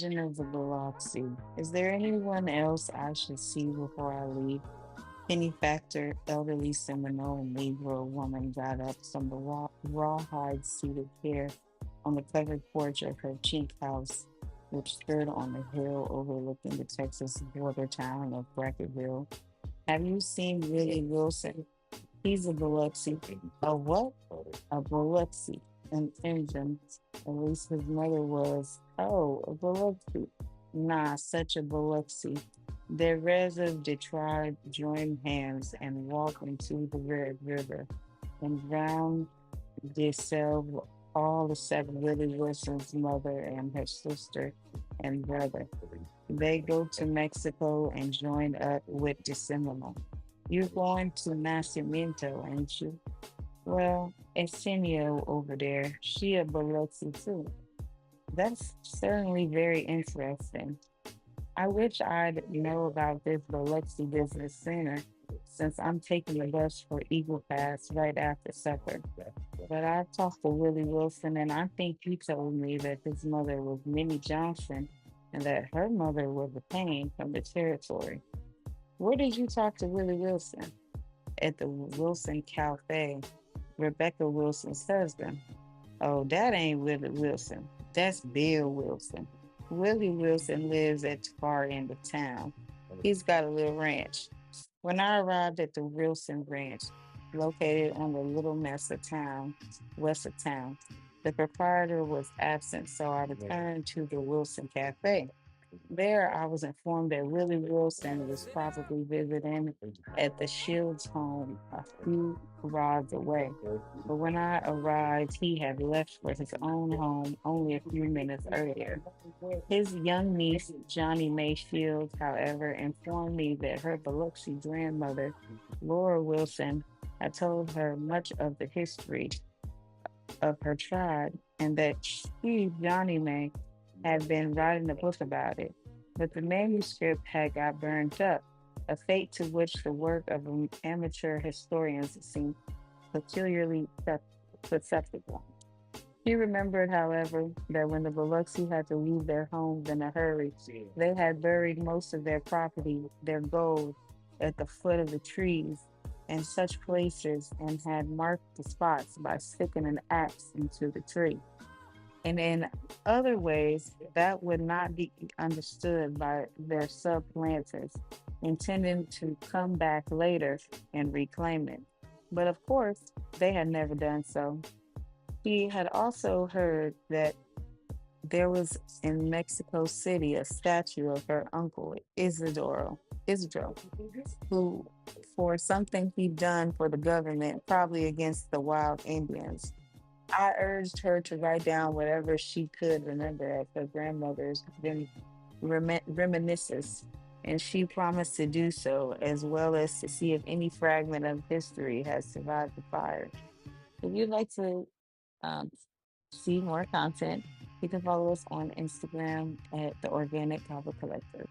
Legend of the Biloxi. Is there anyone else I should see before I leave? Penny Factor, elderly Seminole Negro woman got up from the rawhide seated chair on the covered porch of her cheap house, which stood on a hill overlooking the Texas border town of Bracketville. Have you seen Willie Wilson? He's a Biloxi. A what? A Biloxi. An engine. At least his mother was. Oh, a Biloxi. Nah, such a Biloxi. The rest of the tribe joined hands and walked into the Red River and drowned themselves all except Willie Wilson's mother and her sister and brother. They go to Mexico and join up with the Seminole. You're going to Nacimiento, ain't you? Well, Arsenio over there, she a Biloxi too. That's certainly very interesting. I wish I'd know about this Biloxi business sooner, since I'm taking the bus for Eagle Pass right after supper. But I talked to Willie Wilson, and I think he told me that his mother was Minnie Johnson and that her mother was a Payne from the territory. Where did you talk to Willie Wilson? At the Wilson Cafe, Rebecca Wilson's husband. Oh, that ain't Willie Wilson. That's Bill Wilson. Willie Wilson lives at the far end of town. He's got a little ranch. When I arrived at the Wilson Ranch, located on the little mess of town, west of town, the proprietor was absent, so I returned to the Wilson Cafe. There, I was informed that Willie Wilson was probably visiting at the Shields home a few rods away. But when I arrived, he had left for his own home only a few minutes earlier. His young niece, Johnny Mayfield, however, informed me that her Biloxi grandmother, Laura Wilson, had told her much of the history of her tribe and that she, Johnny May, had been writing a book about it. But the manuscript had got burned up, a fate to which the work of amateur historians seemed peculiarly susceptible. He remembered, however, that when the Biloxi had to leave their homes in a hurry, they had buried most of their property, their gold, at the foot of the trees in such places and had marked the spots by sticking an axe into the tree. And in other ways, that would not be understood by their subplanters, intending to come back later and reclaim it. But of course, they had never done so. He had also heard that there was in Mexico City a statue of her uncle Isidro, who, for something he'd done for the government, probably against the wild Indians. I urged her to write down whatever she could remember of her grandmother's reminiscences, and she promised to do so, as well as to see if any fragment of history has survived the fire. If you'd like to um, see more content, you can follow us on Instagram at the Organic Cover Collective.